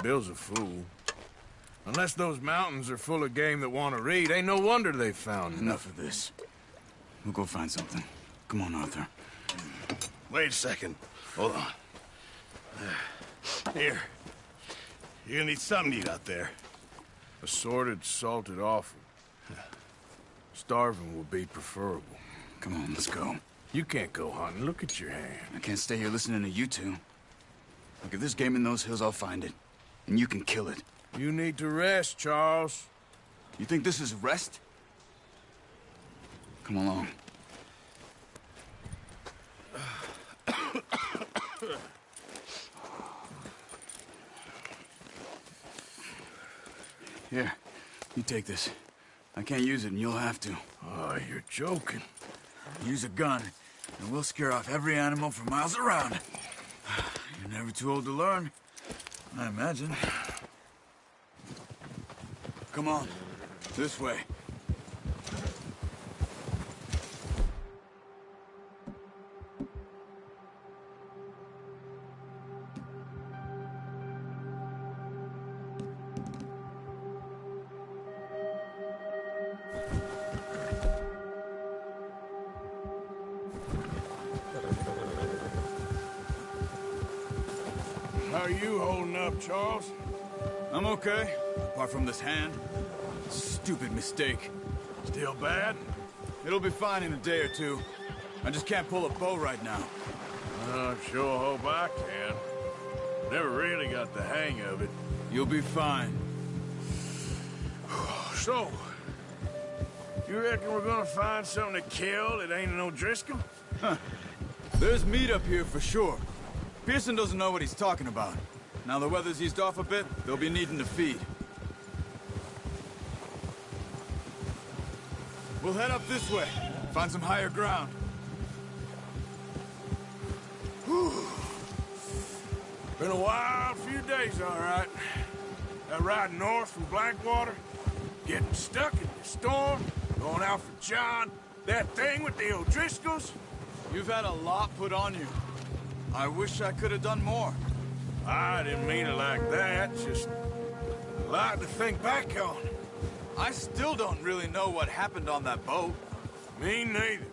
Bill's a fool. Unless those mountains are full of game that want to eat, ain't no wonder they found Enough of this. We'll go find something. Come on, Arthur. Wait a second. Hold on. Here. You're gonna need something to eat out there. Assorted, salted offal. Starving will be preferable. Come on, let's go. You can't go hunting. Look at your hand. I can't stay here listening to you two. Look, if there's game in those hills, I'll find it. And you can kill it. You need to rest, Charles. You think this is rest? Come along. Here, you take this. I can't use it, and you'll have to. Oh, you're joking. Use a gun, and we'll scare off every animal for miles around. You're never too old to learn, I imagine. Come on, this way. How are you holding up, Charles? I'm okay, apart from this hand. Stupid mistake. Still bad? It'll be fine in a day or two. I just can't pull a bow right now. I sure hope I can. Never really got the hang of it. You'll be fine. So, you reckon we're gonna find something to kill that ain't no Driscoll? Huh. There's meat up here for sure. Pearson doesn't know what he's talking about. Now the weather's eased off a bit, they'll be needing to feed. We'll head up this way, find some higher ground. Whew. Been a wild few days, all right. That ride north from Blackwater, getting stuck in the storm, going out for John, that thing with the O'Driscolls. You've had a lot put on you. I wish I could have done more. I didn't mean it like that, just a lot to think back on. I still don't really know what happened on that boat. Me neither.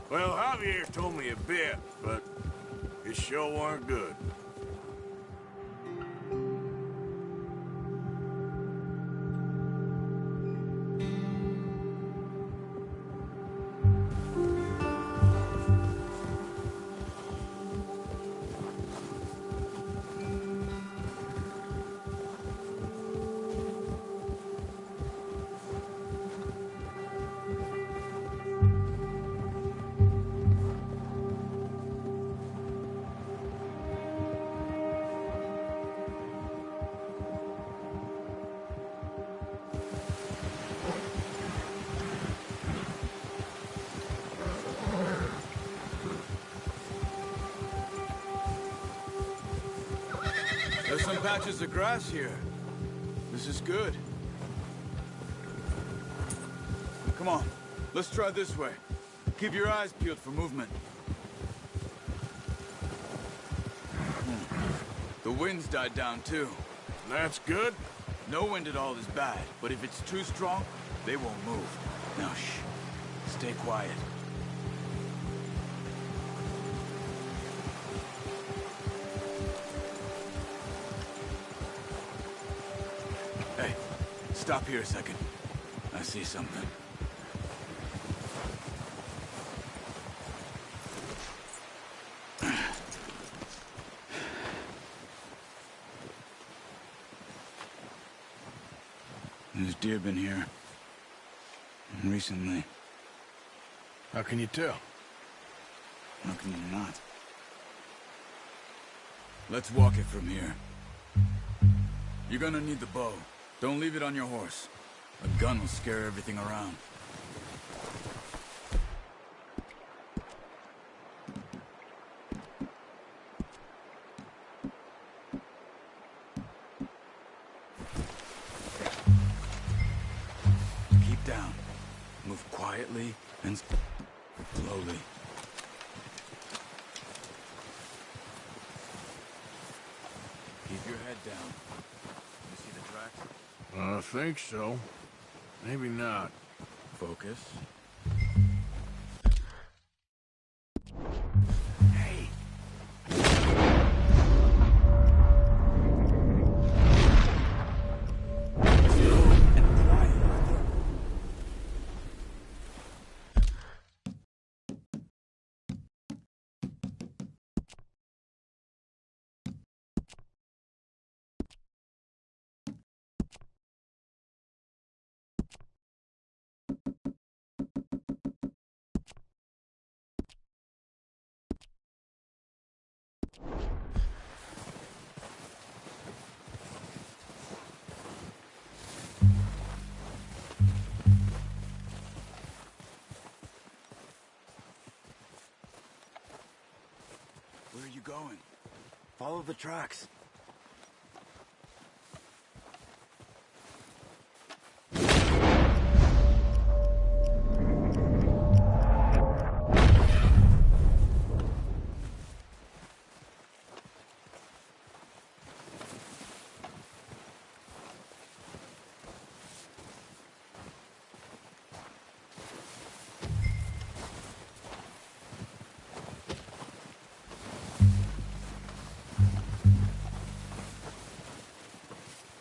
Well, Javier told me a bit, but it sure weren't good. There's some patches of grass here. This is good. Come on, let's try this way. Keep your eyes peeled for movement. The wind's died down too. That's good. No wind at all is bad, but if it's too strong, they won't move. Now shh, stay quiet. Hey, stop here a second. I see something. There's deer been here. Recently. How can you tell? How can you not? Let's walk it from here. You're gonna need the bow. Don't leave it on your horse. A gun will scare everything around. Keep down. Move quietly and slowly. Keep your head down. You see the tracks? I think so. Maybe not. Focus. Where are you going? Follow the tracks.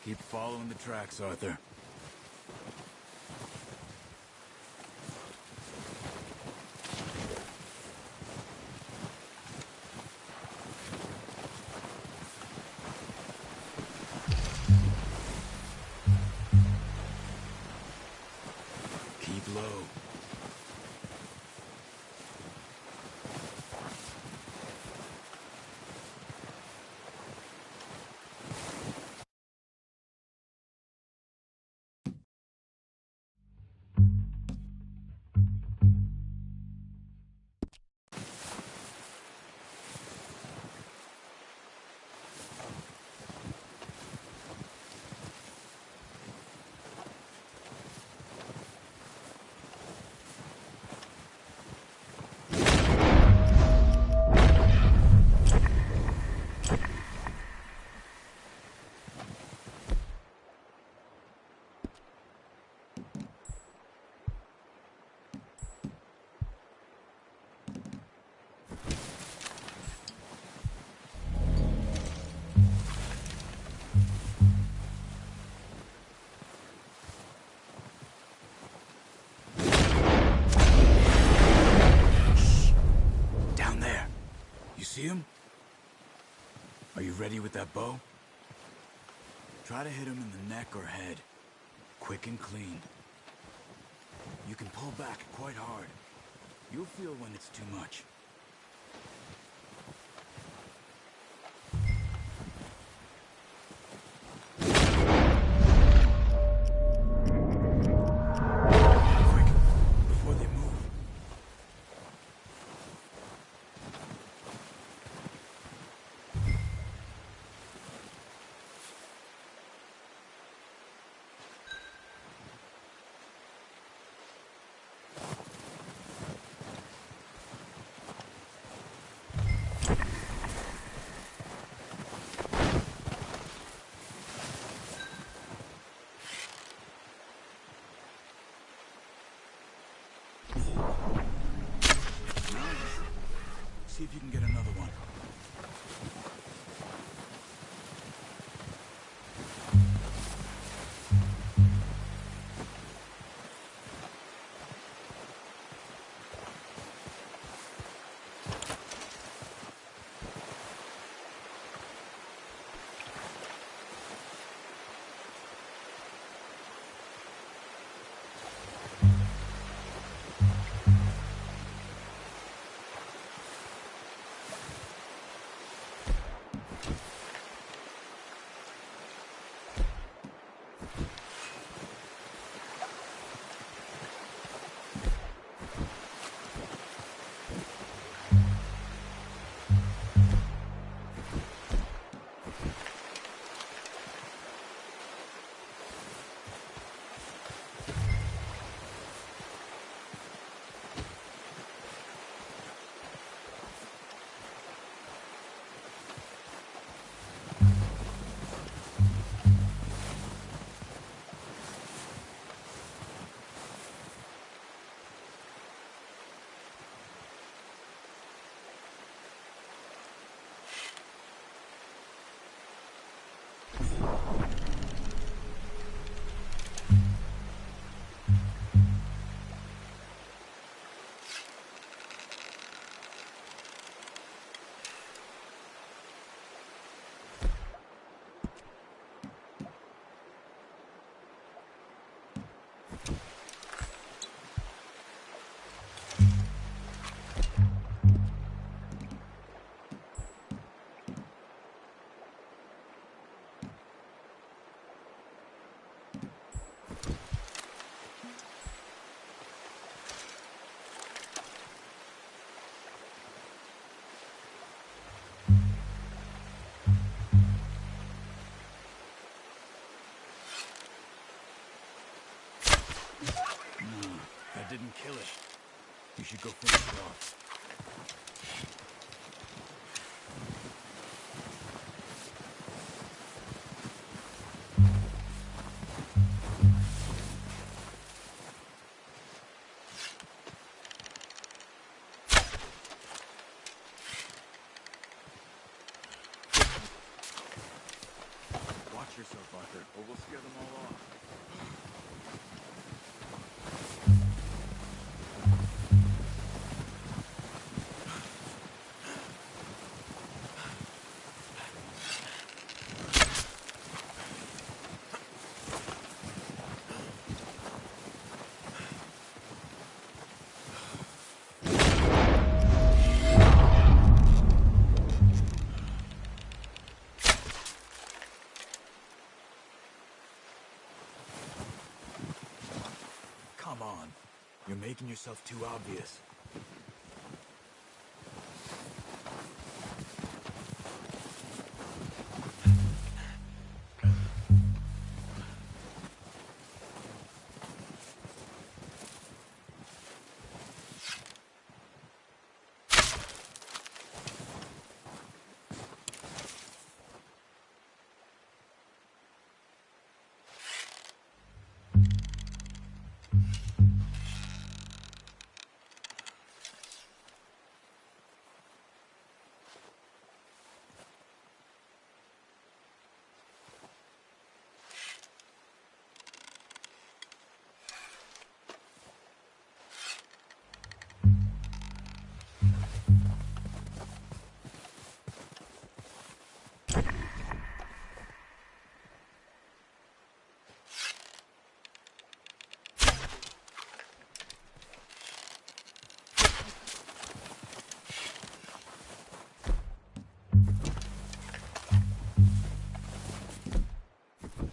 Keep following the tracks, Arthur. Keep low. See him? Are you ready with that bow? Try to hit him in the neck or head. Quick and clean. You can pull back quite hard. You'll feel when it's too much. Quick, before they move. See if you can get another one. That didn't kill it. You should go finish it off. Watch yourself, Arthur, or we'll scare them all off. Come on. You're making yourself too obvious.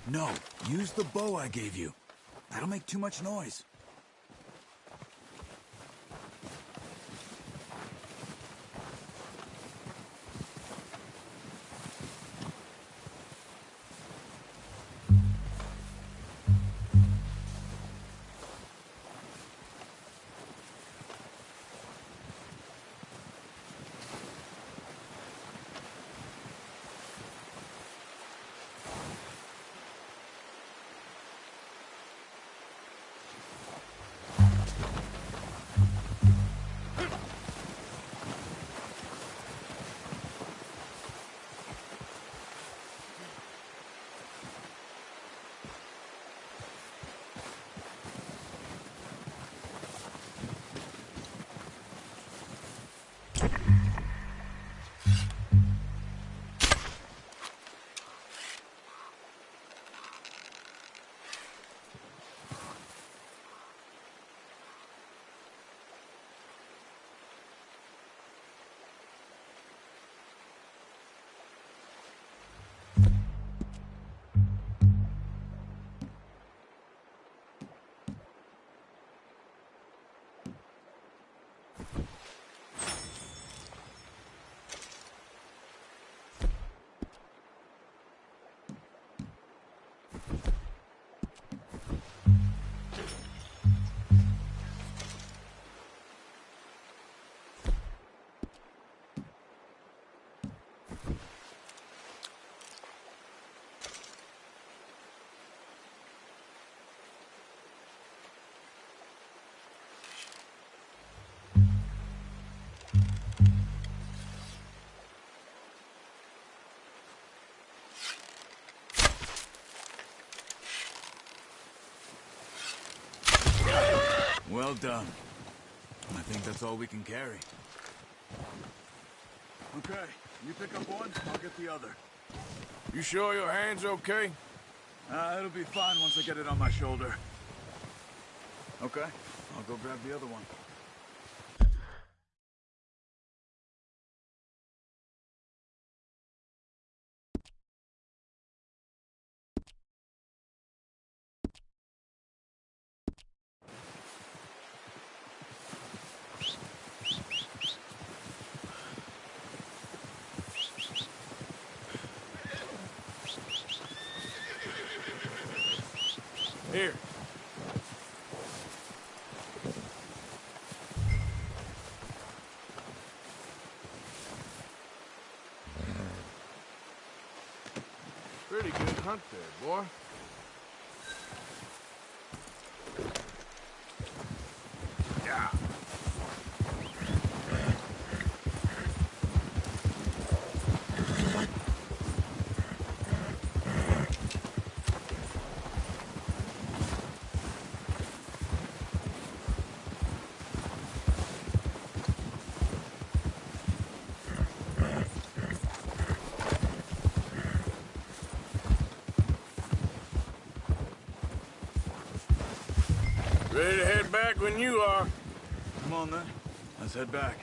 No, use the bow I gave you. That'll make too much noise. Well done. I think that's all we can carry. Okay, you pick up one, I'll get the other. You sure your hand's okay? It'll be fine once I get it on my shoulder. Okay, I'll go grab the other one. Here. Pretty good hunt there, boy. Yeah. Ready to head back when you are. Come on, then. Let's head back.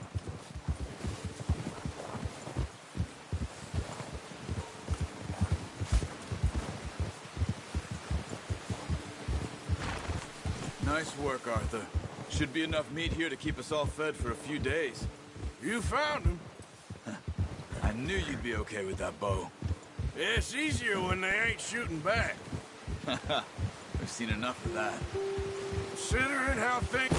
Nice work, Arthur. Should be enough meat here to keep us all fed for a few days. You found him. I knew you'd be okay with that bow. It's easier when they ain't shooting back. We've seen enough of that. Considering how things...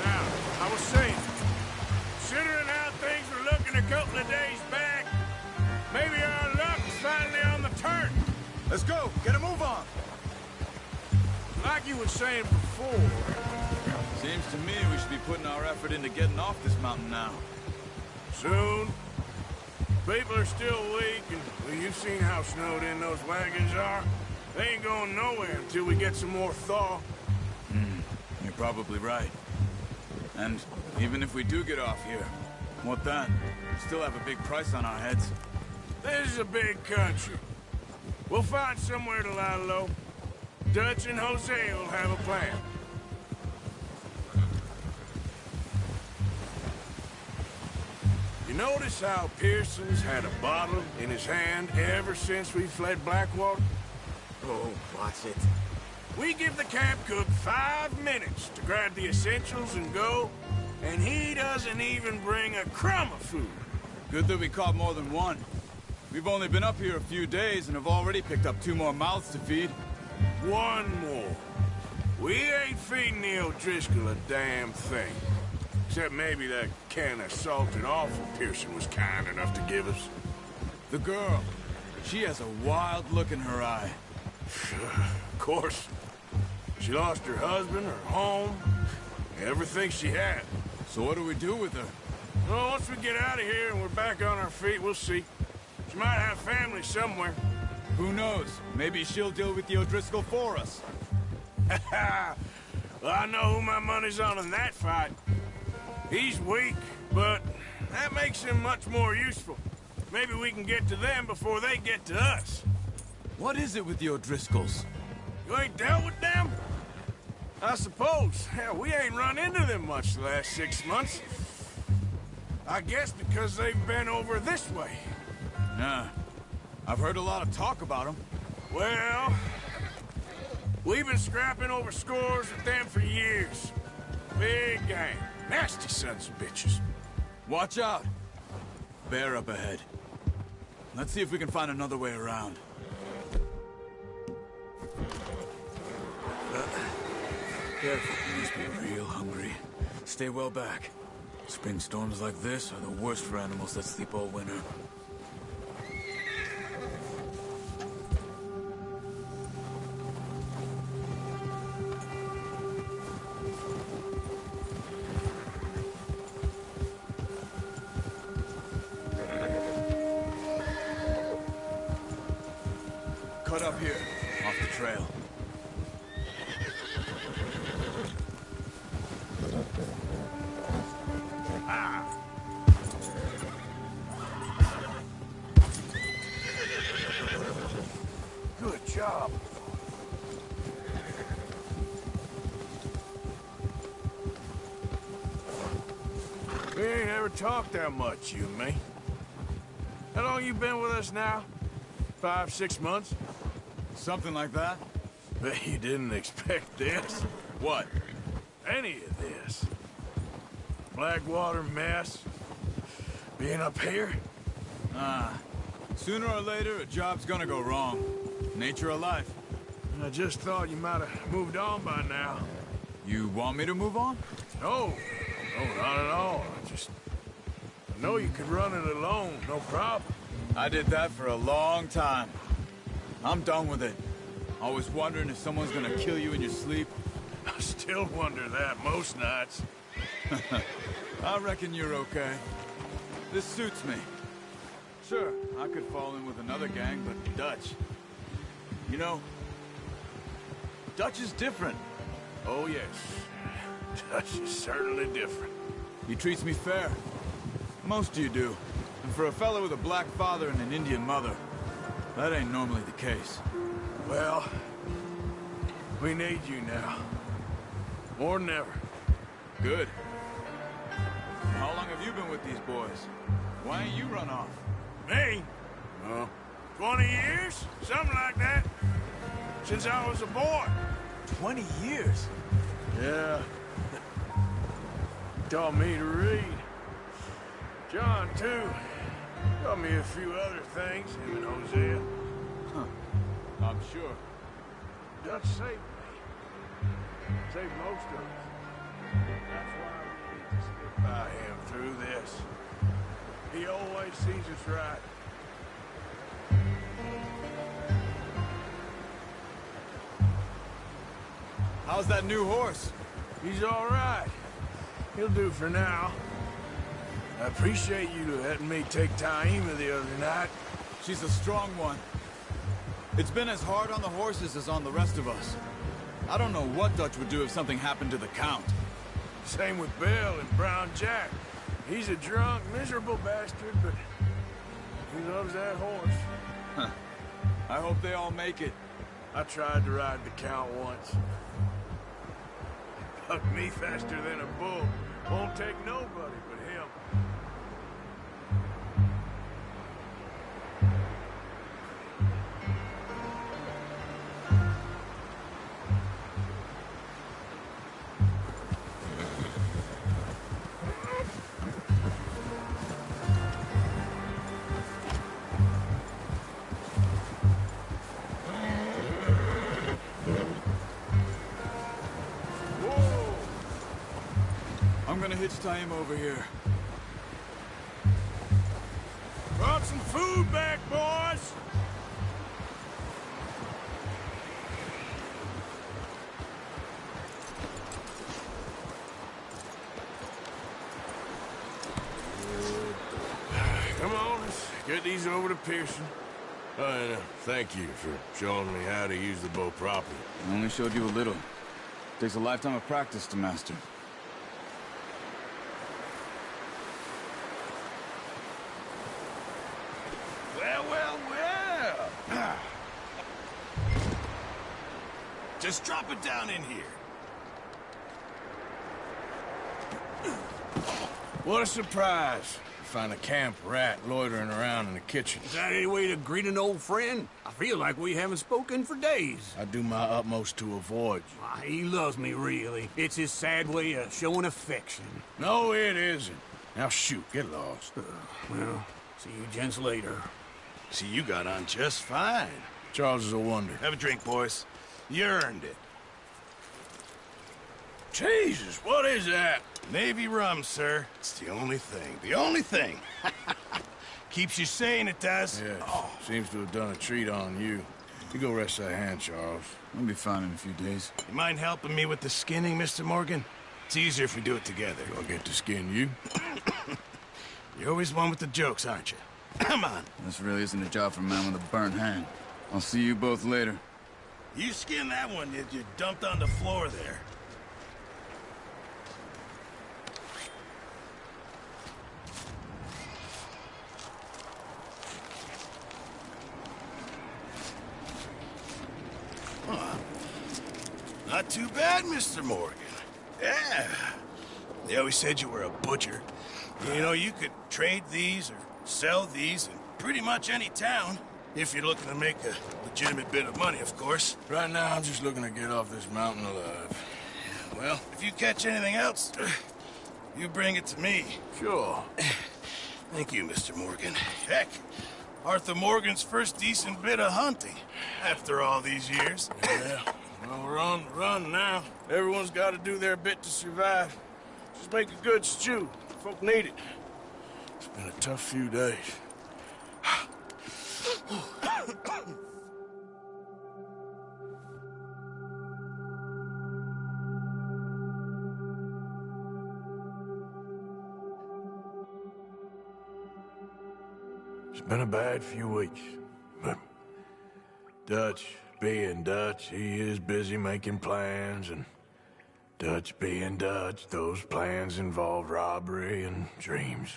Now, I was saying, considering how things were looking a couple of days back, maybe our luck's finally on the turn. Let's go! Get a move on! Like you were saying before, Seems to me we should be putting our effort into getting off this mountain now. soon, people are still weak, and well, you've seen how snowed in those wagons are. They ain't going nowhere until we get some more thaw. You're probably right. And even if we do get off here, what then? We still have a big price on our heads. This is a big country. We'll find somewhere to lie low. Dutch and Jose will have a plan. You notice how Pearson's had a bottle in his hand ever since we fled Blackwater? Oh, watch it. We give the camp cook 5 minutes to grab the essentials and go, and he doesn't even bring a crumb of food. Good that we caught more than one. We've only been up here a few days and have already picked up 2 more mouths to feed. 1 more. We ain't feeding the O'Driscoll a damn thing. Except maybe that can of salted offal Pearson was kind enough to give us. The girl, she has a wild look in her eye. Of course. She lost her husband, her home, everything she had. So what do we do with her? Well, once we get out of here and we're back on our feet, we'll see. She might have family somewhere. Who knows? Maybe she'll deal with the O'Driscoll for us. Well, I know who my money's on in that fight. He's weak, but that makes him much more useful. Maybe we can get to them before they get to us. What is it with the O'Driscolls? You ain't dealt with them? I suppose. Hell, we ain't run into them much the last 6 months. I guess because they've been over this way. Nah. I've heard a lot of talk about them. Well, we've been scrapping over scores with them for years. Big gang. Nasty sons of bitches. Watch out! Bear up ahead. Let's see if we can find another way around. Careful, you must be real hungry. Stay well back. Spring storms like this are the worst for animals that sleep all winter. Cut up here, off the trail. Good job. We ain't ever talked that much, you and me. How long you been with us now? 5, 6 months? Something like that? Bet you didn't expect this. What? Any of this. Blackwater mess. Being up here? Sooner or later, a job's gonna go wrong. Nature of life. I just thought you might have moved on by now. You want me to move on? No, not at all. I know you could run it alone, no problem. I did that for a long time. I'm done with it. Always wondering if someone's gonna kill you in your sleep. I still wonder that most nights. I reckon you're okay. This suits me. Sure, I could fall in with another gang, but Dutch. You know, Dutch is different. Oh, yes. Dutch is certainly different. He treats me fair. Most of you do. And for a fellow with a black father and an Indian mother, that ain't normally the case. Well, we need you now. More than ever. Good. How long have you been with these boys? Why ain't you run off? Me? 20 years? Something like that. Since I was a boy. 20 years? Yeah. Taught me to read. John, too. Taught me a few other things, him and Hosea. Huh. I'm sure. Dutch saved me. Saved most of us. That's why we need to stick by him through this. He always sees us right. How's that new horse? He's all right. He'll do for now. I appreciate you letting me take Taima the other night. She's a strong one. It's been as hard on the horses as on the rest of us. I don't know what Dutch would do if something happened to the Count. Same with Bill and Brown Jack. He's a drunk, miserable bastard, but he loves that horse. Huh. I hope they all make it. I tried to ride the Count once. He bucked me faster than a bull. Won't take nobody but him. I'm gonna hitch Taima over here. Brought some food back, boys! Come on, let's get these over to Pearson. And thank you for showing me how to use the bow properly. I only showed you a little. Takes a lifetime of practice to master. Well. Just drop it down in here. What a surprise. Find a camp rat loitering around in the kitchen. Is that any way to greet an old friend? I feel like we haven't spoken for days. I do my utmost to avoid you. Why, he loves me, really. It's his sad way of showing affection. No, it isn't. Now shoot, get lost. Well, see you gents later. See, you got on just fine. Charles is a wonder. Have a drink, boys. You earned it. Jesus, what is that? Navy rum, sir. It's the only thing. The only thing. Keeps you sane, it does. Yes, seems to have done a treat on you. You go rest that hand, Charles. We'll be fine in a few days. You mind helping me with the skinning, Mr. Morgan? It's easier if we do it together. I'll get to skin you. You're always one with the jokes, aren't you? Come on. This really isn't a job for a man with a burnt hand. I'll see you both later. You skinned that one that you dumped on the floor there. Not too bad, Mr. Morgan. Yeah. They always said you were a butcher. You know, you could trade these or sell these in pretty much any town. If you're looking to make a legitimate bit of money, of course. Right now, I'm just looking to get off this mountain alive. Well, if you catch anything else, you bring it to me. Sure. Thank you, Mr. Morgan. Heck, Arthur Morgan's first decent bit of hunting after all these years. Yeah. Well, we're on the run now. Everyone's got to do their bit to survive. Just make a good stew. Folk need it. It's been a tough few days. It's been a bad few weeks, but Dutch being Dutch, he is busy making plans, and Dutch being Dutch, those plans involve robbery and dreams.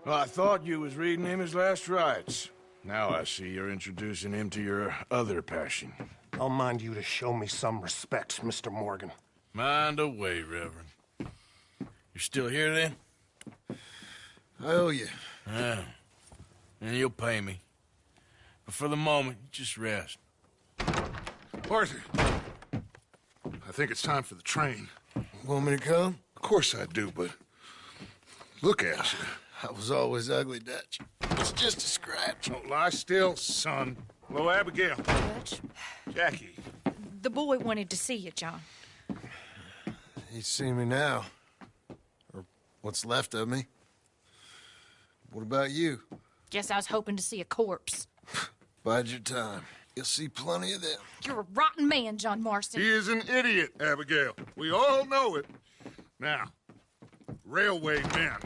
Well, I thought you was reading him his last rites. Now I see you're introducing him to your other passion. I'll mind you to show me some respect, Mr. Morgan. Mind away, Reverend. You're still here, then? I owe you. Yeah. And you'll pay me. But for the moment, just rest. Arthur, I think it's time for the train. Want me to come? Of course I do, but look at you. I was always ugly, Dutch. It's just a scratch. Don't lie still, son. Hello, Abigail. Dutch, Jackie. the boy wanted to see you, John. He's seen me now. Or what's left of me. What about you? Guess I was hoping to see a corpse. Bide your time. You'll see plenty of them. You're a rotten man, John Marston. He is an idiot, Abigail. We all know it. Now, railway men.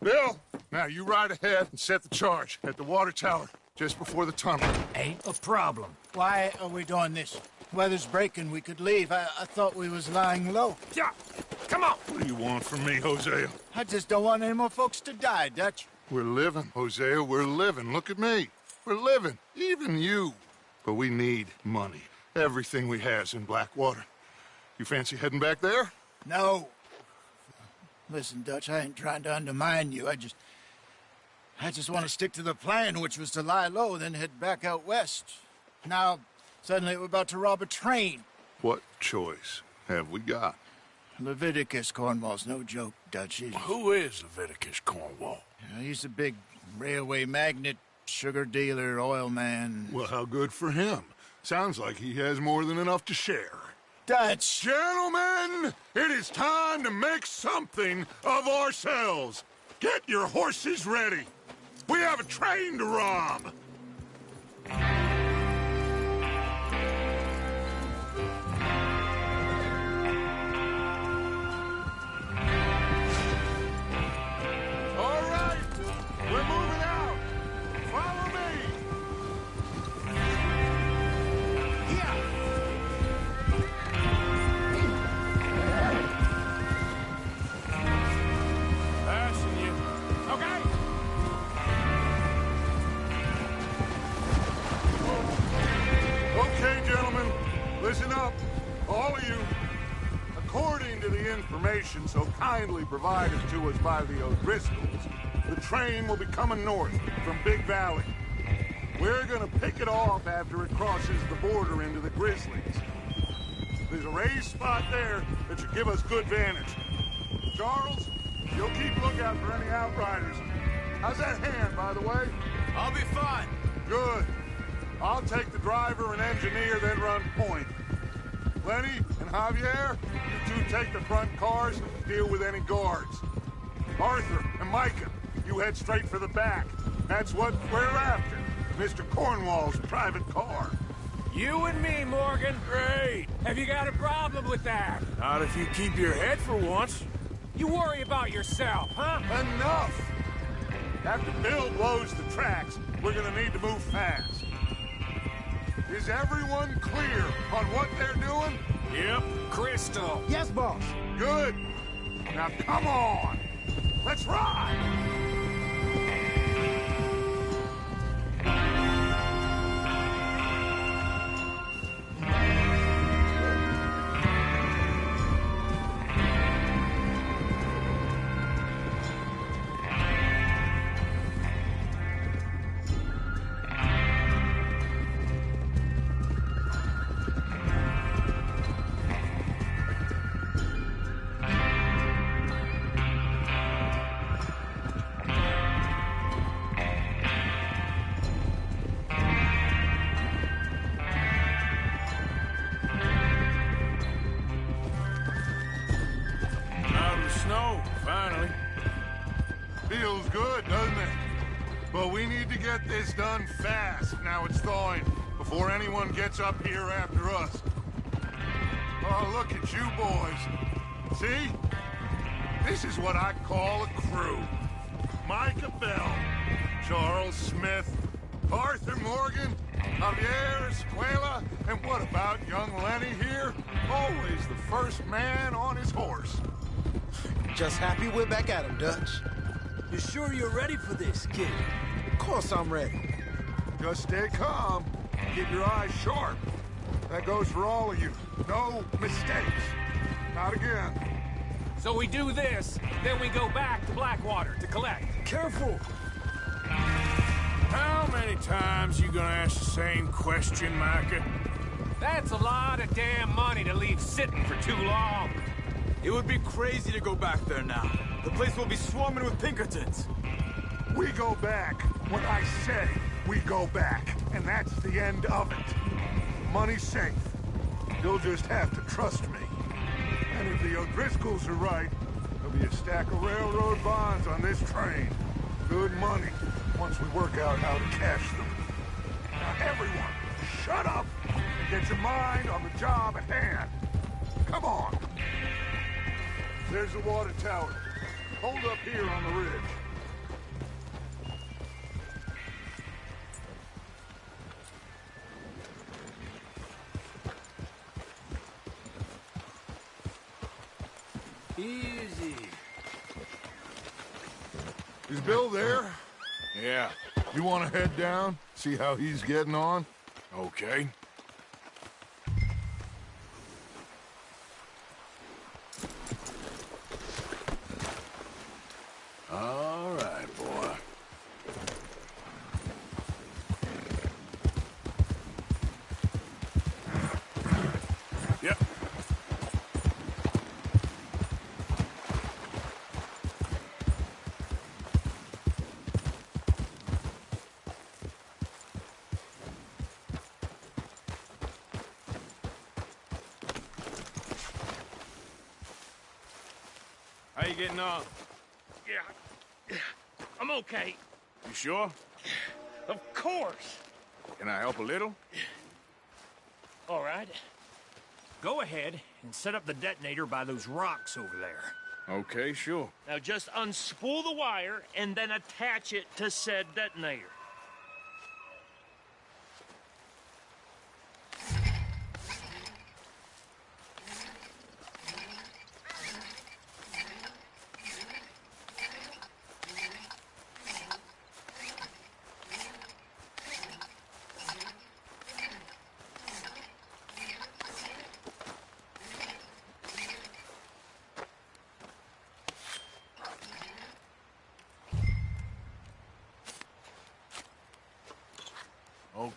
Bill, now you ride ahead and set the charge at the water tower just before the tunnel. Ain't a problem. Why are we doing this? Weather's breaking. We could leave. I thought we was lying low. Yeah, come on. What do you want from me, Hosea? I just don't want any more folks to die, Dutch. We're living, Hosea. We're living. Look at me. We're living. Even you. But we need money. Everything we has in Blackwater. You fancy heading back there? No. Listen, Dutch, I ain't trying to undermine you. I just want to stick to the plan, which was to lie low, then head back out west. Now, suddenly we're about to rob a train. What choice have we got? Leviticus Cornwall's no joke, Dutch. Who is Leviticus Cornwall? He's a big railway magnate, sugar dealer, oil man. Well, how good for him. Sounds like he has more than enough to share. Dutch! Gentlemen, it is time to make something of ourselves. Get your horses ready. We have a train to rob. All right, we're moving out. Follow me. Passing you. Okay. information so kindly provided to us by the O'Driscolls, the train will be coming north from Big Valley. We're gonna pick it off after it crosses the border into the Grizzlies. There's a raised spot there that should give us good vantage. Charles, you'll keep lookout for any outriders. How's that hand, by the way? I'll be fine. Good. I'll take the driver and engineer, then run point. Lenny and Javier, you two take the front cars and deal with any guards. Arthur and Micah, you head straight for the back. That's what we're after. Mr. Cornwall's private car. You and me, Morgan. Great. Have you got a problem with that? Not if you keep your head for once. You worry about yourself, huh? Enough! After Bill blows the tracks, we're gonna need to move fast. Is everyone clear on what they're doing? Yep. Crystal. Yes, boss. Good. Now come on. Let's ride. Snow, finally. Feels good, doesn't it? But we need to get this done fast, now it's thawing, before anyone gets up here after us. Oh, look at you boys. See? This is what I call a crew. Micah Bell, Charles Smith, Arthur Morgan, Javier Escuela, and what about young Lenny here? Always the first man on his horse. Just happy we're back at him, Dutch. You sure you're ready for this, kid? Of course I'm ready. Just stay calm. Keep your eyes sharp. That goes for all of you. No mistakes. Not again. So we do this, then we go back to Blackwater to collect. Careful! How many times you gonna ask the same question, Micah? That's a lot of damn money to leave sitting for too long. It would be crazy to go back there now. The place will be swarming with Pinkertons. We go back when I say we go back, and that's the end of it. Money's safe. You'll just have to trust me. And if the O'Driscolls are right, there'll be a stack of railroad bonds on this train. Good money, once we work out how to cash them. Now everyone, shut up and get your mind on the job at hand. Come on. There's the water tower. Hold up here on the ridge. Easy. Is Bill there? Yeah. You want to head down? See how he's getting on? Okay. All right, boy. Yep. How you getting on? Yeah, I'm okay. You sure? Of course. Can I help a little? All right. Go ahead and set up the detonator by those rocks over there. Okay, sure. Now just unspool the wire and then attach it to said detonator.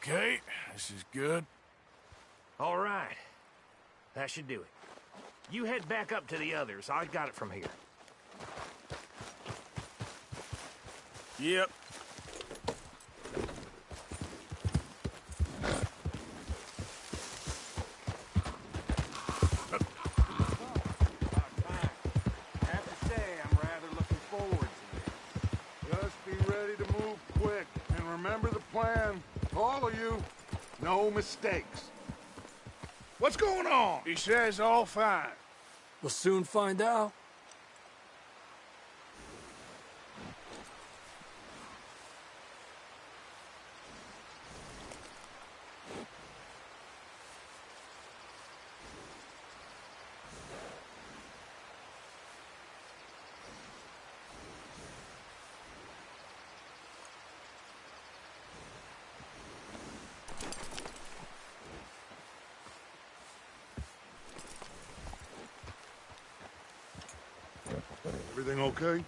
Okay, this is good. All right. That should do it. You head back up to the others. I got it from here. Yep. Just be ready to move quick. And remember the plan. All of you, no mistakes. What's going on? He says all fine. We'll soon find out. Everything okay?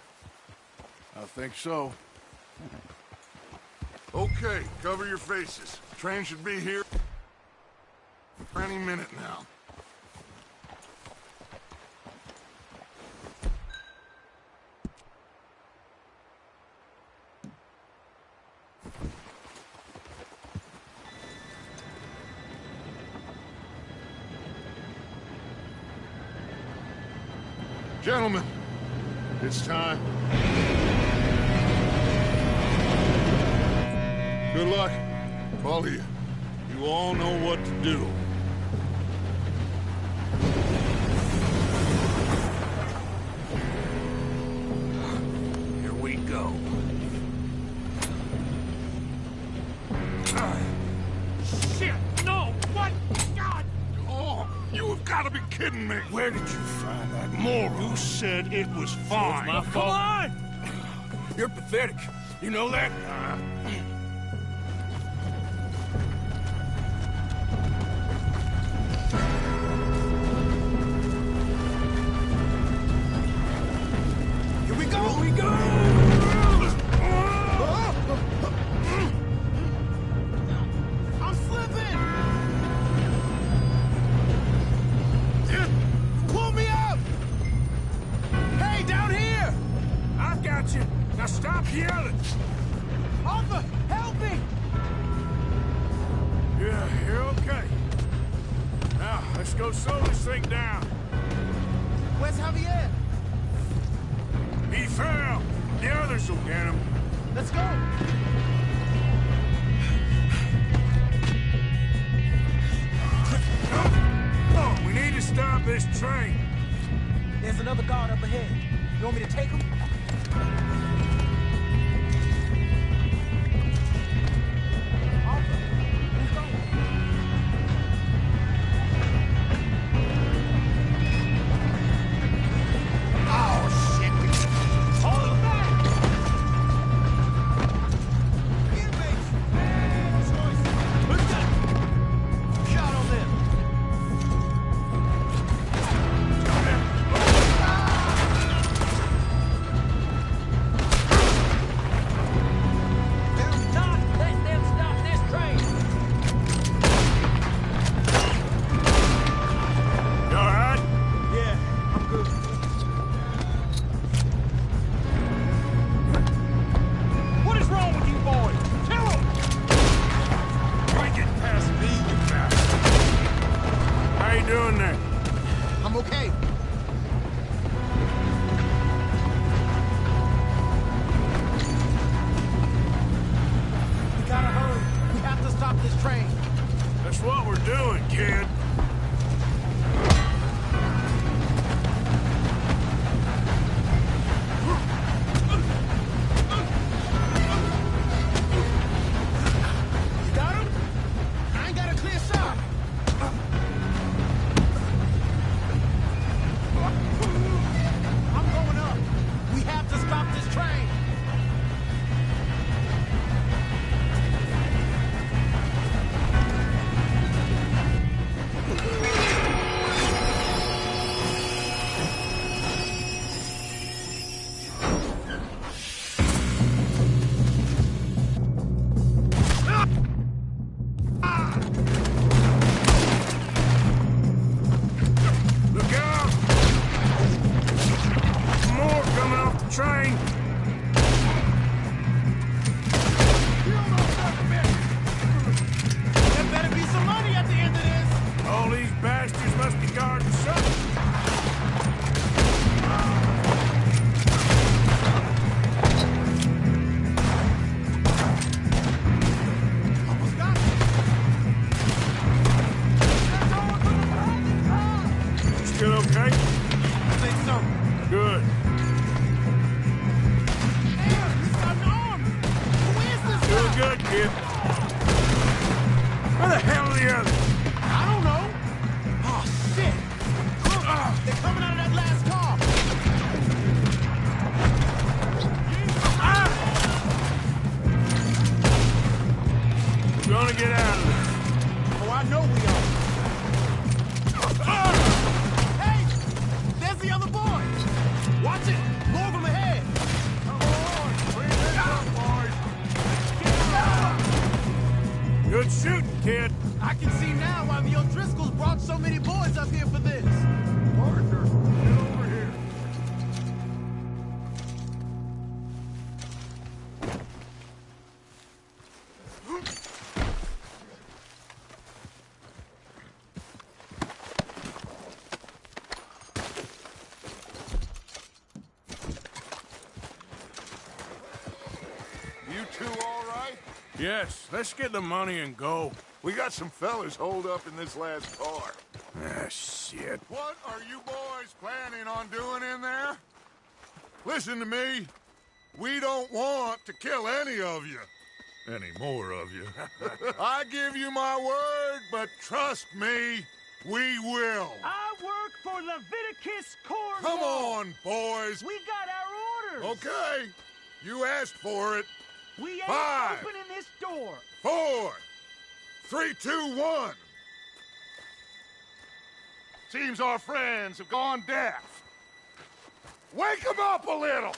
I think so. Okay, cover your faces. Train should be here any minute now. Gentlemen, it's time. Good luck. All of you. You all know what to do. Here we go. Shit! No! What? God! Oh, you have got to be kidding me. Where did you find that moron? You said it was fine. My fault. Come on! You're pathetic. You know that? Here we go! Here we go! I'm slipping! Pull me up! Hey, down here! I've got you. Now stop yelling. Arthur, help me! Yeah, you're okay. Now, let's go slow this thing down. Where's Javier? He fell. The others will get him. Let's go! Oh, we need to stop this train. There's another guard up ahead. You want me to take him? Arthur, who's going? Oh, shit! Hold him back! Inmates! Bad choice! Who's that? Shot on them! kid. Where the hell are the others? I don't know. Oh, shit. Look, they're coming out of that last car. We're gonna get out of this. Oh, I know we are. Hey! There's the other boy! Watch it! More of them ahead! Good shooting, kid. I can see now why the O'Driscolls brought so many boys up here for this. Parker, get over here. You two all right? Yes, let's get the money and go. We got some fellas holed up in this last car. Ah, shit. What are you boys planning on doing in there? Listen to me. We don't want to kill any of you. Any more of you. I give you my word, but trust me, we will. I work for Leviticus Cornwall. Come on, boys. We got our orders. Okay. You asked for it. We ain't 5, opening this door. 4, 3, 2, 1. Seems our friends have gone deaf. Wake them up a little.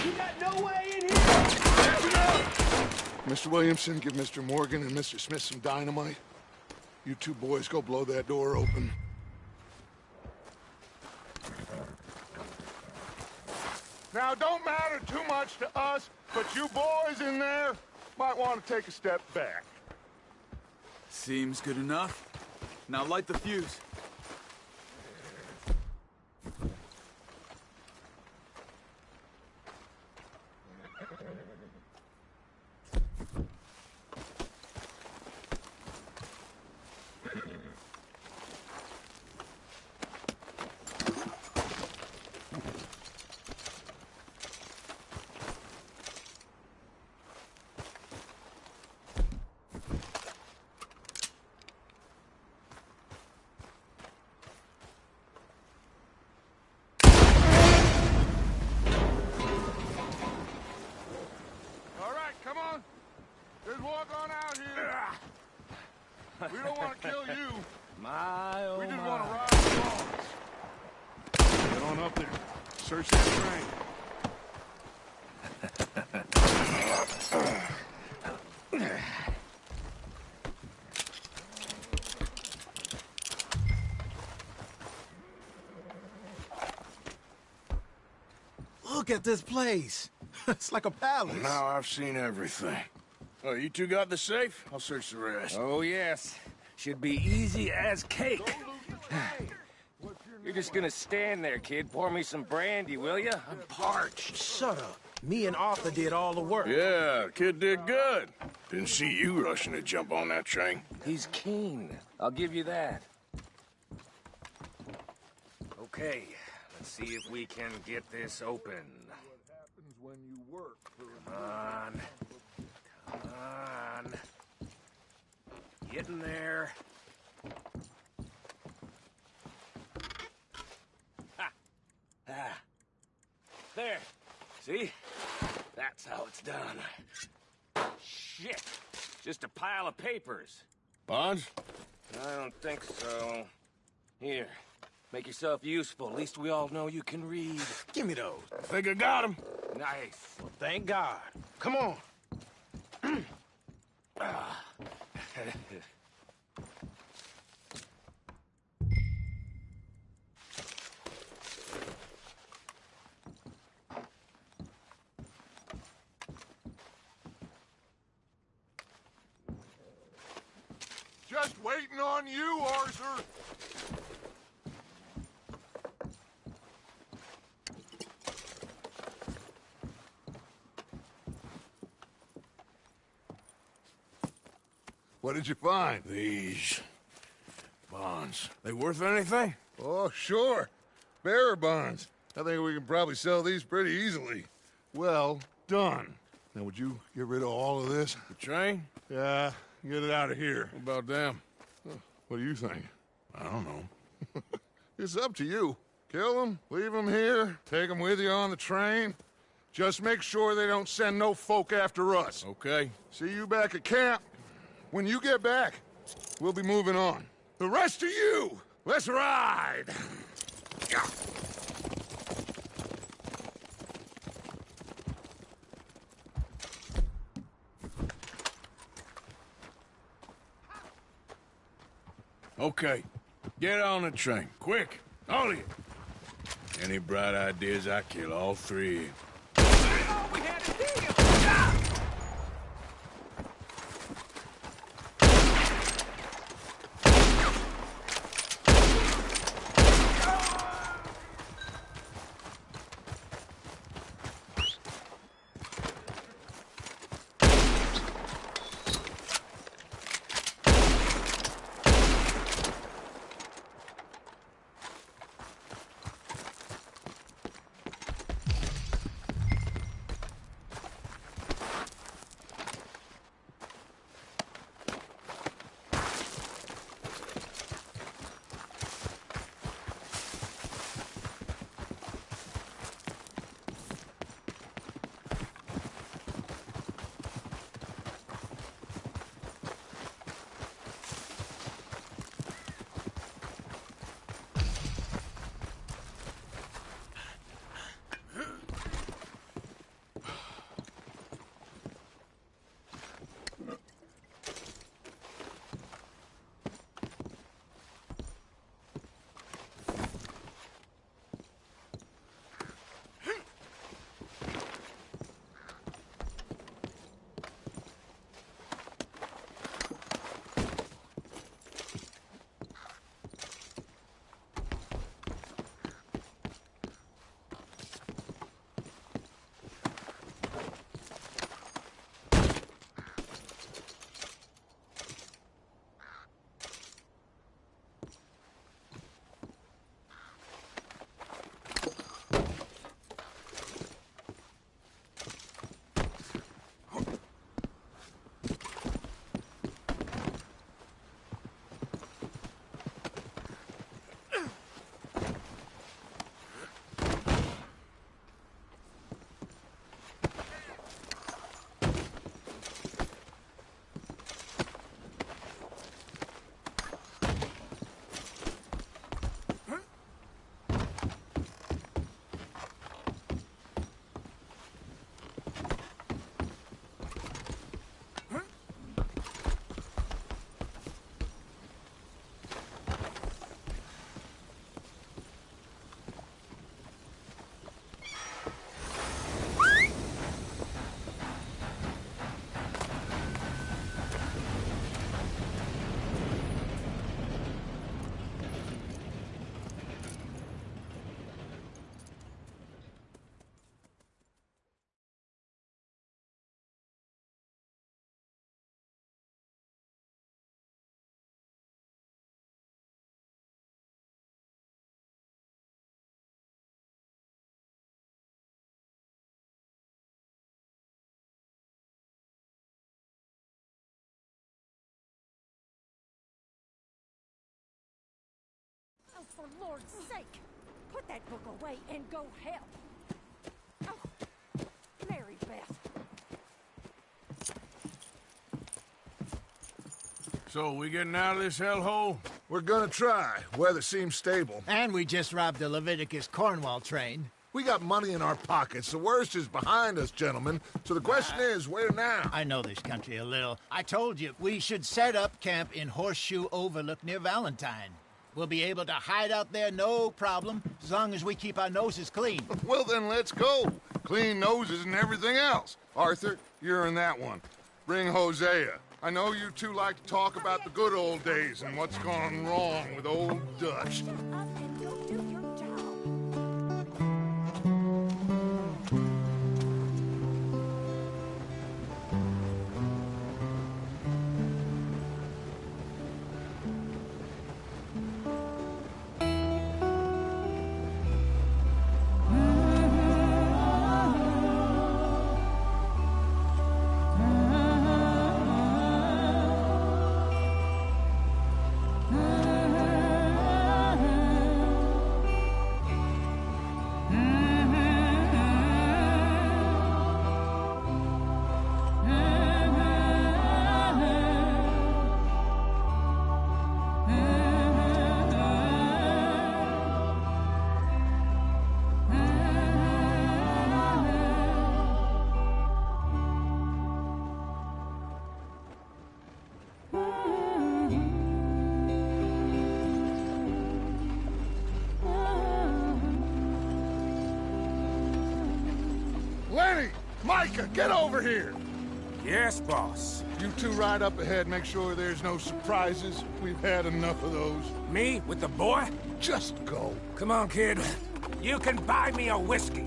You got no way in here. Mr. Williamson, give Mr. Morgan and Mr. Smith some dynamite. You two boys go blow that door open. Now, don't matter too much to us, but you boys in there might want to take a step back. Seems good enough. Now light the fuse. Come on. Just walk on out here. We don't want to kill you. My, oh We just my. want to ride the dogs. Get on up there. Search that train. Look at this place. It's like a palace. Now I've seen everything. Oh, you two got the safe? I'll search the rest. Oh, yes. Should be easy as cake. You're just gonna stand there, kid. Pour me some brandy, will you? I'm parched. Shut up. Me and Arthur did all the work. Yeah, kid did good. Didn't see you rushing to jump on that train. He's keen. I'll give you that. Okay, let's see if we can get this open. When you work Come on. Come on. Get in there. Ha! Ah. There. See? That's how it's done. Shit. Just a pile of papers. Bonds? I don't think so. Here. Make yourself useful. At least we all know you can read. Give me those. I think I got him. Nice. Well, thank God. Come on. Just waiting on you, Arthur. What did you find? These bonds. bonds. They worth anything? Oh, sure. Bearer bonds. I think we can probably sell these pretty easily. Well done. Now, would you get rid of all of this? The train? Yeah, get it out of here. What about them? What do you think? I don't know. It's up to you. Kill them, leave them here, take them with you on the train. Just make sure they don't send no folk after us. Okay. See you back at camp. When you get back, we'll be moving on. The rest of you, let's ride! Okay. Get on the train. Quick. All of you. Any bright ideas, I kill all three. Oh, we had a deal! Ah! Oh, for Lord's sake! Put that book away and go help! Oh, Mary Beth. So, we getting out of this hellhole? We're gonna try. Weather seems stable. And we just robbed the Leviticus Cornwall train. We got money in our pockets. The worst is behind us, gentlemen. So the question is, where now? I know this country a little. I told you, we should set up camp in Horseshoe Overlook near Valentine. We'll be able to hide out there, no problem, as long as we keep our noses clean. Well, then let's go. Clean noses and everything else. Arthur, you're in that one. Bring Hosea. I know you two like to talk about the good old days and what's gone wrong with old Dutch. Shut up and go do your job. Micah, get over here! Yes, boss. You two ride up ahead, make sure there's no surprises. We've had enough of those. Me with the boy? Just go. Come on, kid. You can buy me a whiskey.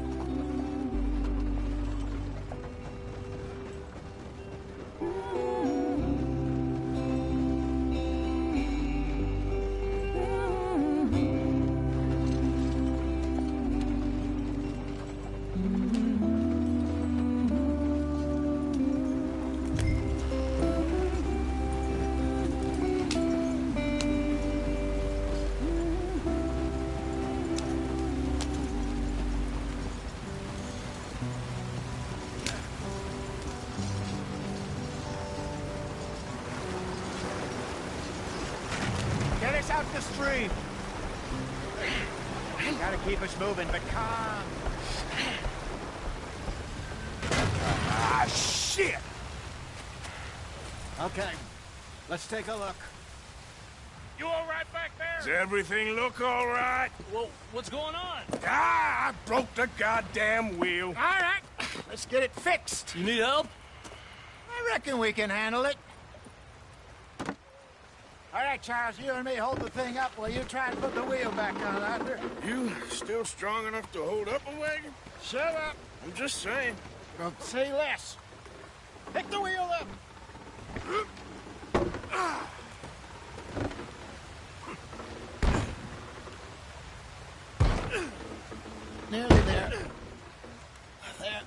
Get us out the stream. Gotta keep us moving, but calm. Ah, shit! Okay, let's take a look. You all right back there? Does everything look all right? Well, what's going on? Ah, I broke the goddamn wheel. All right, let's get it fixed. You need help? I reckon we can handle it. All right, Charles, you and me hold the thing up while you try and put the wheel back on, Arthur. You still strong enough to hold up a wagon? Shut up. I'm just saying. Don't say less. Pick the wheel up. Nearly there. There.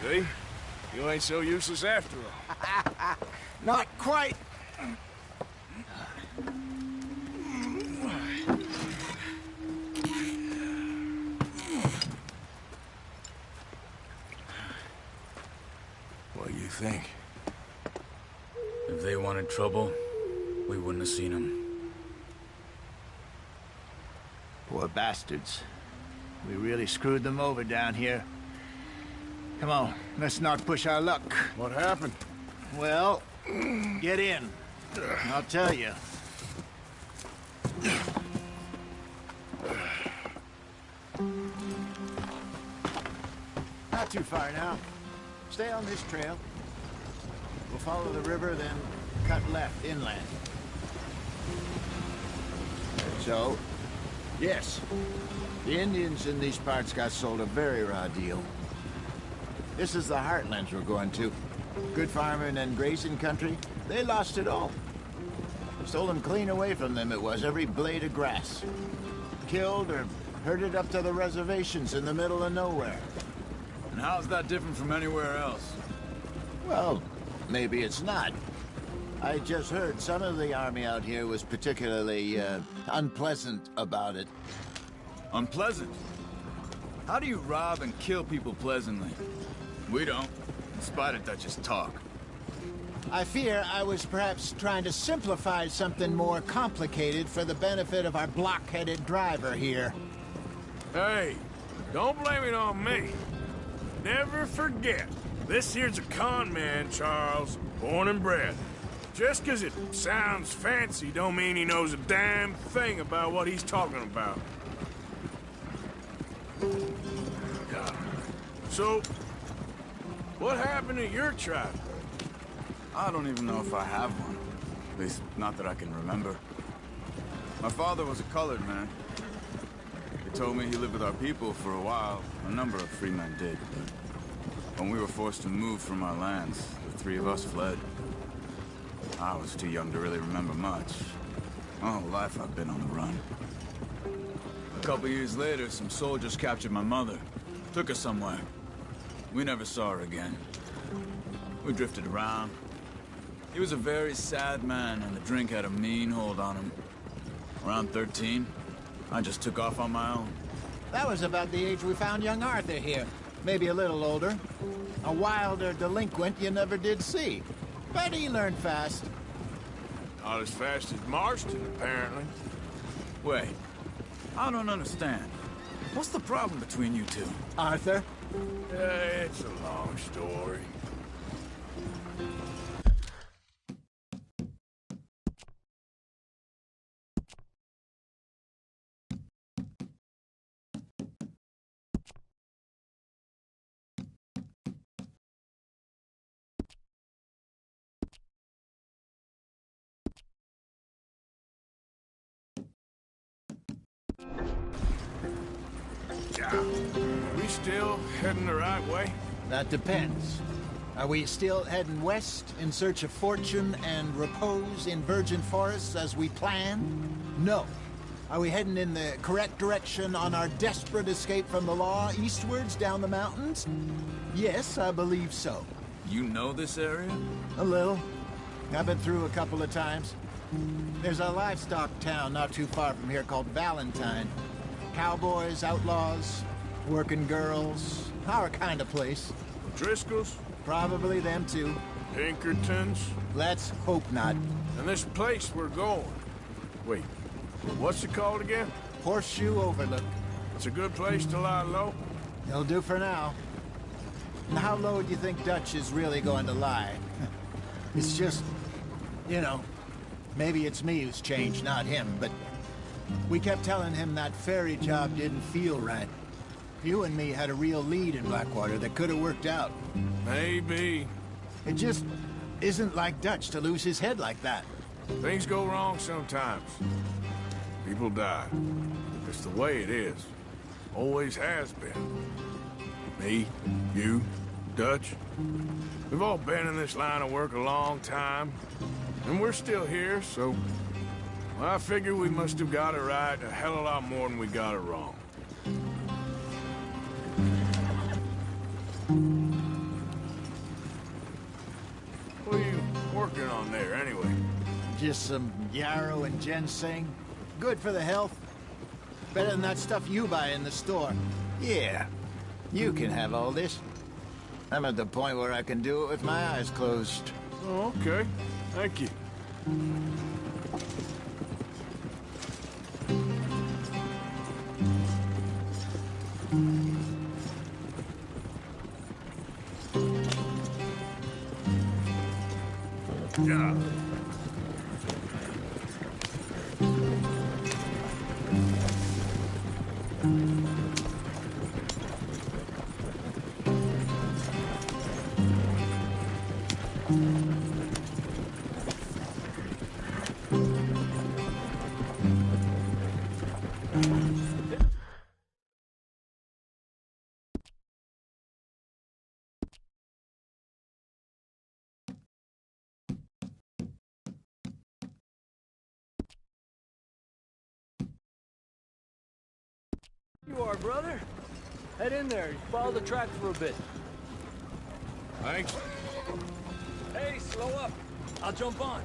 See? You ain't so useless after all. Not quite. What do you think? If they wanted trouble, we wouldn't have seen them. Poor bastards. We really screwed them over down here. Come on, let's not push our luck. What happened? Well, get in. I'll tell you. Not too far now. Stay on this trail. We'll follow the river, then cut left inland. So, yes, the Indians in these parts got sold a very raw deal. This is the heartlands we're going to. Good farming and grazing country, they lost it all. Stolen clean away from them it was, every blade of grass. Killed or herded up to the reservations in the middle of nowhere. And how's that different from anywhere else? Well, maybe it's not. I just heard some of the army out here was particularly, unpleasant about it. Unpleasant? How do you rob and kill people pleasantly? We don't, in spite of Dutch's talk. I fear I was perhaps trying to simplify something more complicated for the benefit of our block-headed driver here. Hey, don't blame it on me. Never forget, this here's a con man, Charles, born and bred. Just 'cause it sounds fancy don't mean he knows a damn thing about what he's talking about. So, what happened to your tribe? I don't even know if I have one. At least, not that I can remember. My father was a colored man. He told me he lived with our people for a while. A number of free men did, but when we were forced to move from our lands, the three of us fled. I was too young to really remember much. My whole life I've been on the run. A couple years later, some soldiers captured my mother. Took her somewhere. We never saw her again. We drifted around. He was a very sad man, and the drink had a mean hold on him. Around 13, I just took off on my own. That was about the age we found young Arthur here. Maybe a little older. A wilder delinquent you never did see. But he learned fast. Not as fast as Marston, apparently. Wait, I don't understand. What's the problem between you two? Arthur? It's a long story. Yeah. We still heading the right way? That depends. Are we still heading west in search of fortune and repose in virgin forests as we planned? No. Are we heading in the correct direction on our desperate escape from the law eastwards down the mountains? Yes, I believe so. You know this area? A little. I've been through a couple of times. There's a livestock town not too far from here called Valentine. Cowboys, outlaws, working girls, our kind of place. Driscoll's? Probably them too. Pinkertons? Let's hope not. And this place we're going. Wait, what's it called again? Horseshoe Overlook. It's a good place to lie low? It'll do for now. And how low do you think Dutch is really going to lie? It's just, you know, maybe it's me who's changed, not him, but we kept telling him that ferry job didn't feel right. You and me had a real lead in Blackwater that could have worked out. Maybe. It just isn't like Dutch to lose his head like that. Things go wrong sometimes. People die. It's the way it is. Always has been. Me, you, Dutch. We've all been in this line of work a long time. And we're still here, so... well, I figure we must have got it right a hell of a lot more than we got it wrong. What are you working on there, anyway? Just some yarrow and ginseng. Good for the health. Better than that stuff you buy in the store. Yeah, you can have all this. I'm at the point where I can do it with my eyes closed. Oh, okay. Thank you. Yeah. You are, brother. Head in there. Follow the track for a bit. Thanks. Hey, slow up. I'll jump on.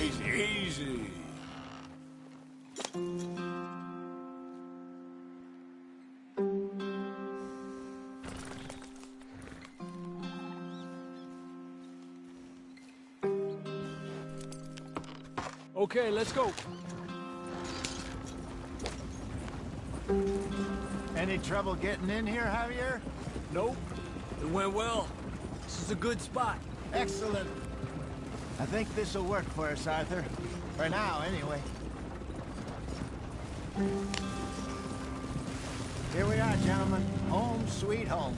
Easy, easy. Okay, let's go. Any trouble getting in here, Javier? Nope. It went well. This is a good spot. Excellent. I think this'll work for us, Arthur. For now, anyway. Here we are, gentlemen. Home sweet home.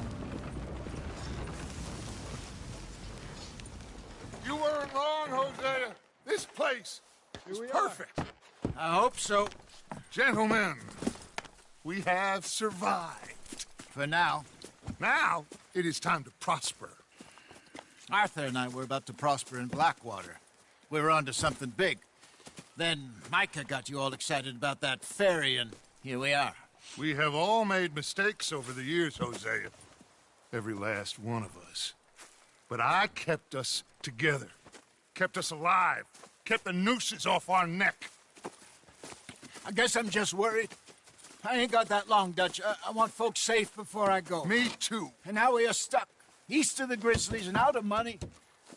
You weren't wrong, Hosea. This place is perfect. I hope so. Gentlemen, we have survived. For now. Now, it is time to prosper. Arthur and I were about to prosper in Blackwater. We were onto something big. Then Micah got you all excited about that ferry, and here we are. We have all made mistakes over the years, Hosea. Every last one of us. But I kept us together. Kept us alive. Kept the nooses off our neck. I guess I'm just worried. I ain't got that long, Dutch. I want folks safe before I go. Me too. And now we are stuck, east of the Grizzlies and out of money,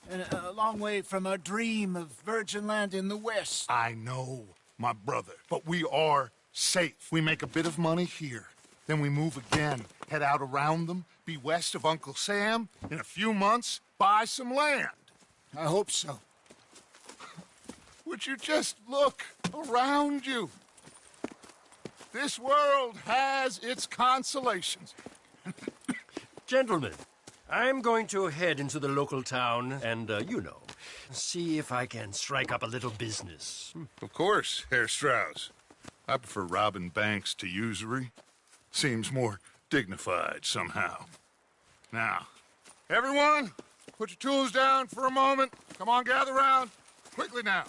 and a long way from our dream of virgin land in the west. I know, my brother, but we are safe. We make a bit of money here, then we move again, head out around them, be west of Uncle Sam, in a few months, buy some land. I hope so. Would you just look around you? This world has its consolations. Gentlemen, I'm going to head into the local town and, you know, See if I can strike up a little business. Of course, Herr Strauss. I prefer robbing banks to usury. Seems more dignified somehow. Now, everyone, put your tools down for a moment. Come on, gather round. Quickly now.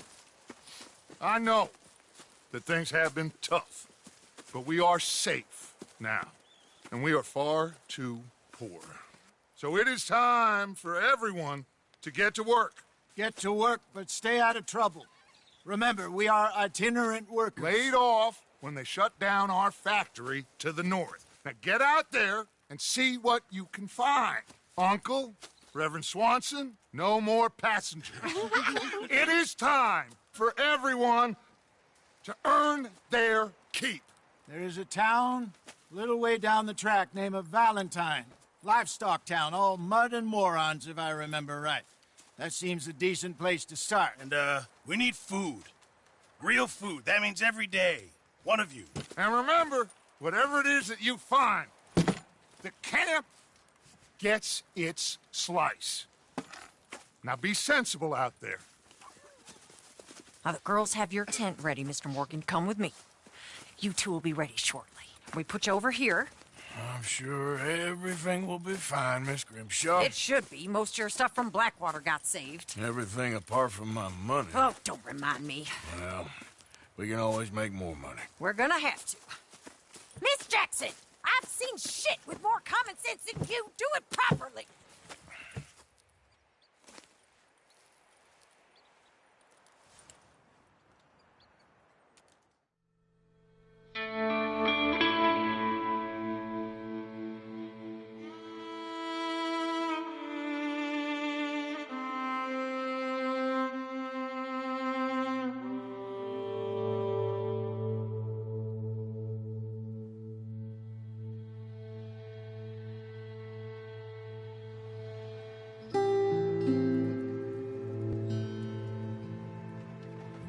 I know that things have been tough, but we are safe now, and we are far too poor. So it is time for everyone to get to work. Get to work, but stay out of trouble. Remember, we are itinerant workers. Laid off when they shut down our factory to the north. Now get out there and see what you can find. Uncle, Reverend Swanson, no more passengers. It is time for everyone to earn their keep. There is a town a little way down the track named Valentine. Livestock town, all mud and morons, if I remember right. That seems a decent place to start. And, we need food. Real food. That means every day. One of you. And remember, whatever it is that you find, the camp gets its slice. Now be sensible out there. Now, the girls have your tent ready, Mr. Morgan. Come with me. You two will be ready shortly. We put you over here. I'm sure everything will be fine, Miss Grimshaw. It should be. Most of your stuff from Blackwater got saved. Everything apart from my money. Oh, don't remind me. Well, we can always make more money. We're gonna have to. Miss Jackson, I've seen shit with more common sense than you. Do it properly.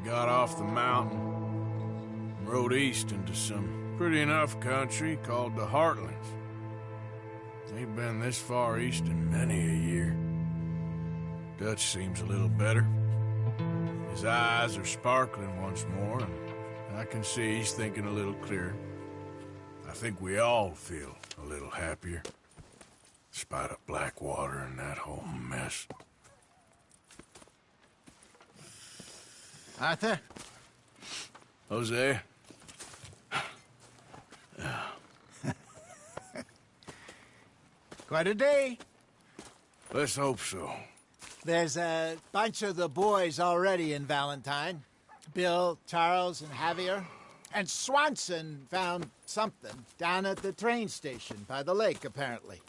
Got off the mountain, rode east into some pretty enough country called the Heartlands. Ain't been this far east in many a year. Dutch seems a little better. His eyes are sparkling once more, and I can see he's thinking a little clearer. I think we all feel a little happier, in spite of Blackwater and that whole mess. Arthur? Jose? Quite a day. Let's hope so. There's a bunch of the boys already in Valentine. Bill, Charles, and Javier. And Swanson found something down at the train station by the lake, apparently.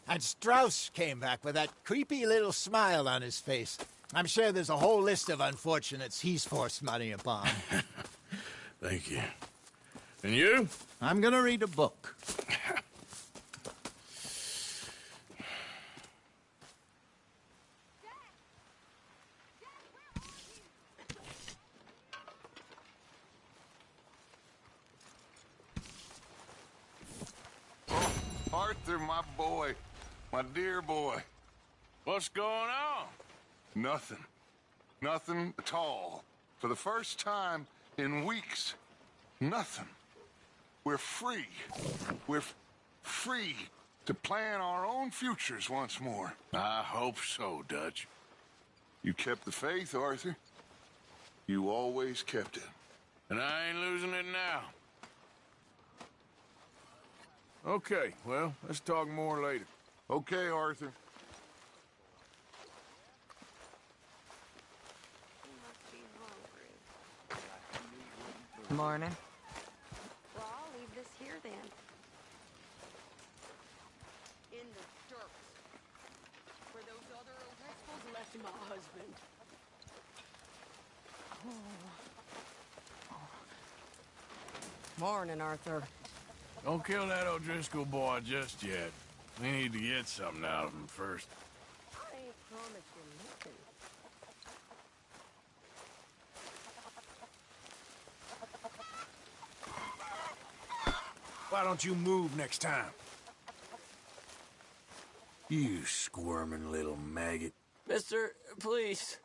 And Strauss came back with that creepy little smile on his face. I'm sure there's a whole list of unfortunates he's forced money upon. Thank you. And you? I'm gonna read a book. Oh, Arthur, my boy. My dear boy. What's going on? Nothing. Nothing at all. For the first time in weeks, nothing. We're free. We're free to plan our own futures once more. I hope so, Dutch. You kept the faith, Arthur. You always kept it. And I ain't losing it now. Okay, well, let's talk more later. Okay, Arthur. Morning. Well, I'll leave this here then. In the dirt. Where those other O'Driscolls left my husband. Morning, Arthur. Don't kill that O'Driscoll boy just yet. We need to get something out of him first. I ain't promised you nothing. Why don't you move next time? You squirming little maggot. Mister, please.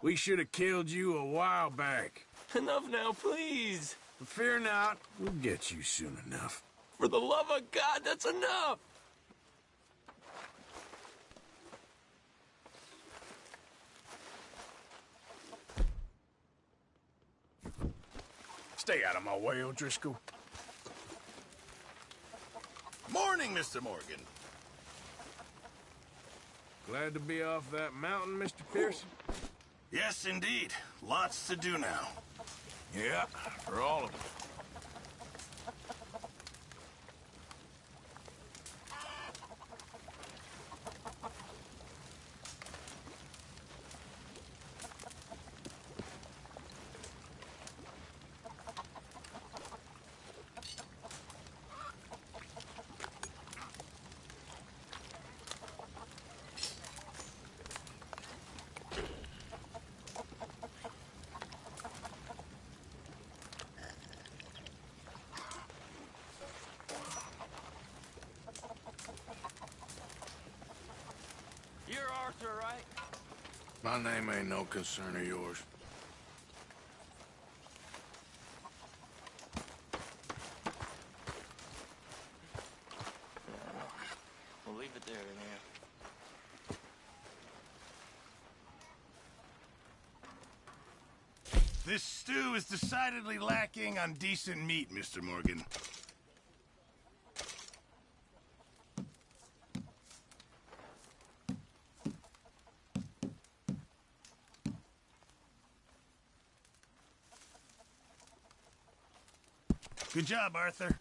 We should have killed you a while back. Enough now, please. But fear not, we'll get you soon enough. For the love of God, that's enough! Stay out of my way, O'Driscoll. Morning, Mr. Morgan. Glad to be off that mountain, Mr. Pearson? Yes, indeed. Lots to do now. Yeah, for all of us. You're Arthur, right? My name ain't no concern of yours. We'll leave it there, man. This stew is decidedly lacking on decent meat, Mr. Morgan. Good job, Arthur.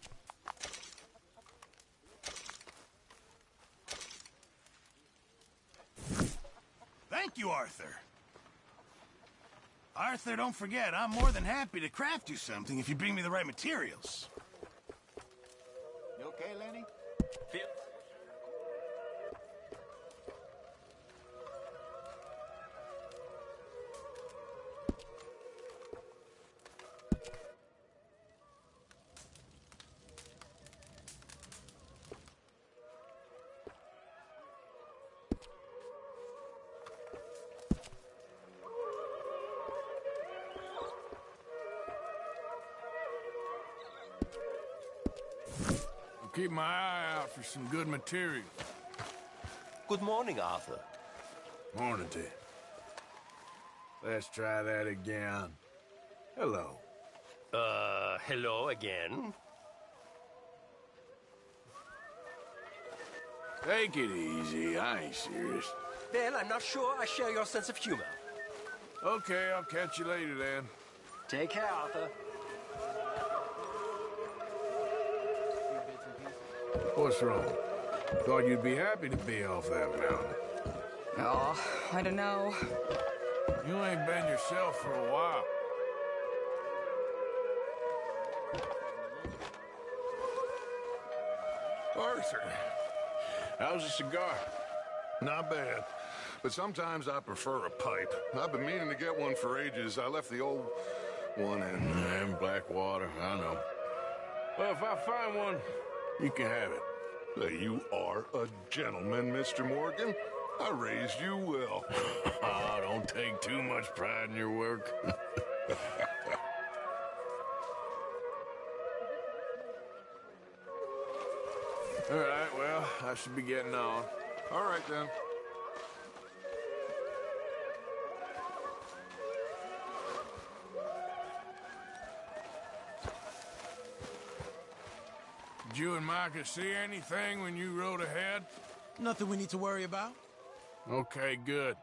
Thank you, Arthur. Arthur, don't forget, I'm more than happy to craft you something if you bring me the right materials. You okay, Lenny? Feel... Keep my eye out for some good material. Good morning, Arthur. Morning to you. Let's try that again. Hello. Hello again. Take it easy. I ain't serious. Well, I'm not sure I share your sense of humor. Okay, I'll catch you later then. Take care, Arthur. What's wrong? Thought you'd be happy to be off that mountain. Oh, I don't know. You ain't been yourself for a while. Arthur, How's a cigar? not bad. But sometimes I prefer a pipe. I've been meaning to get one for ages. I left the old one in Blackwater, I know. Well, if I find one, you can have it. You are a gentleman, Mr. Morgan. I raised you well. Oh, don't take too much pride in your work. All right, well, I should be getting on. All right, then. Did you and Micah see anything when you rode ahead? Nothing we need to worry about. Okay, good.